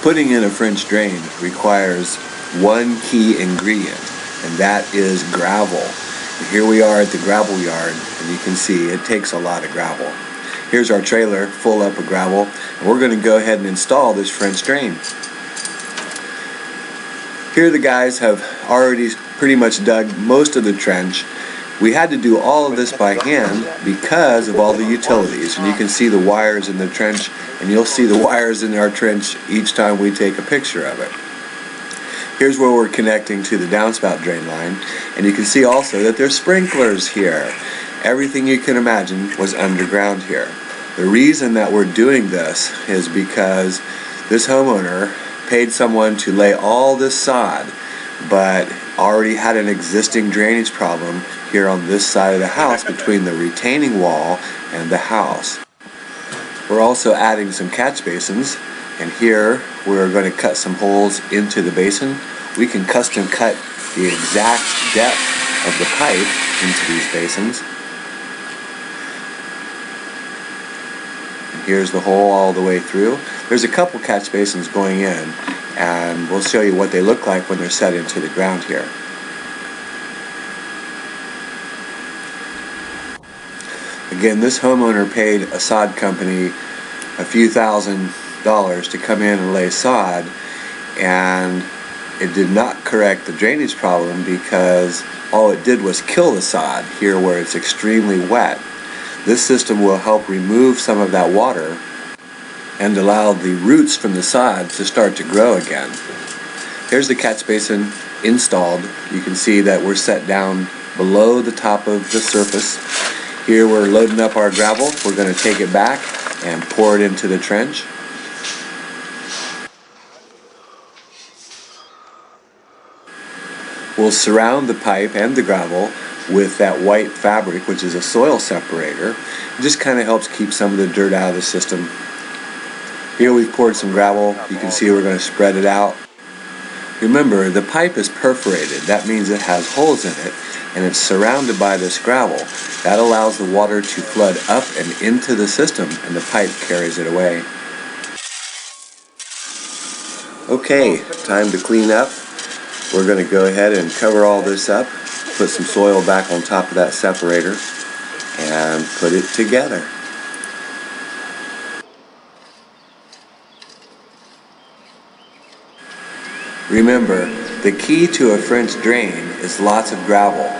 Putting in a French drain requires one key ingredient, and that is gravel. And here we are at the gravel yard, and you can see it takes a lot of gravel. Here's our trailer full up of gravel, and we're going to go ahead and install this French drain. Here the guys have already pretty much dug most of the trench. We had to do all of this by hand because of all the utilities, and you can see the wires in the trench, and you'll see the wires in our trench each time we take a picture of it. Here's where we're connecting to the downspout drain line, and you can see also that there's sprinklers here. Everything you can imagine was underground here. The reason that we're doing this is because this homeowner paid someone to lay all this sod, but already had an existing drainage problem here on this side of the house between the retaining wall and the house. We're also adding some catch basins, and here we're going to cut some holes into the basin. We can custom cut the exact depth of the pipe into these basins. And here's the hole all the way through. There's a couple catch basins going in, and we'll show you what they look like when they're set into the ground here. Again, this homeowner paid a sod company a few $1,000s to come in and lay sod, and it did not correct the drainage problem because all it did was kill the sod here where it's extremely wet. This system will help remove some of that water and allow the roots from the sod to start to grow again. Here's the catch basin installed. You can see that we're set down below the top of the surface. Here we're loading up our gravel. We're going to take it back and pour it into the trench. We'll surround the pipe and the gravel with that white fabric, which is a soil separator. It just kind of helps keep some of the dirt out of the system. Here we've poured some gravel. You can see we're going to spread it out. Remember, the pipe is perforated. That means it has holes in it, and it's surrounded by this gravel. That allows the water to flood up and into the system, and the pipe carries it away. Okay, time to clean up. We're going to go ahead and cover all this up, put some soil back on top of that separator, and put it together. Remember, the key to a French drain is lots of gravel.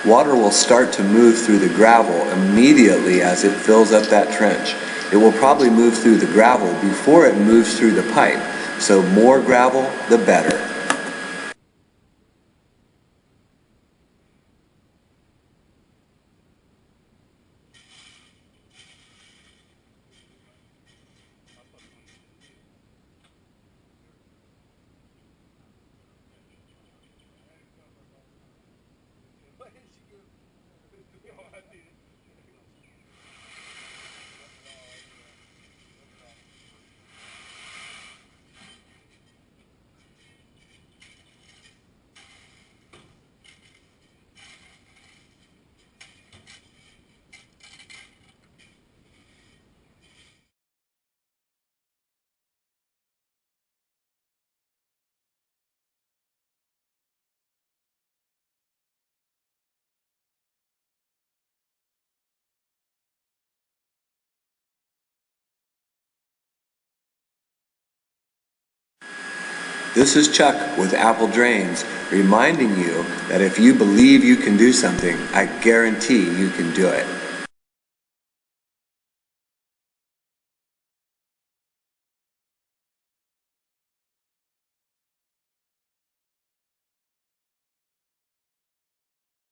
Water will start to move through the gravel immediately as it fills up that trench. It will probably move through the gravel before it moves through the pipe. So more gravel, the better. This is Chuck with Apple Drains, reminding you that if you believe you can do something, I guarantee you can do it.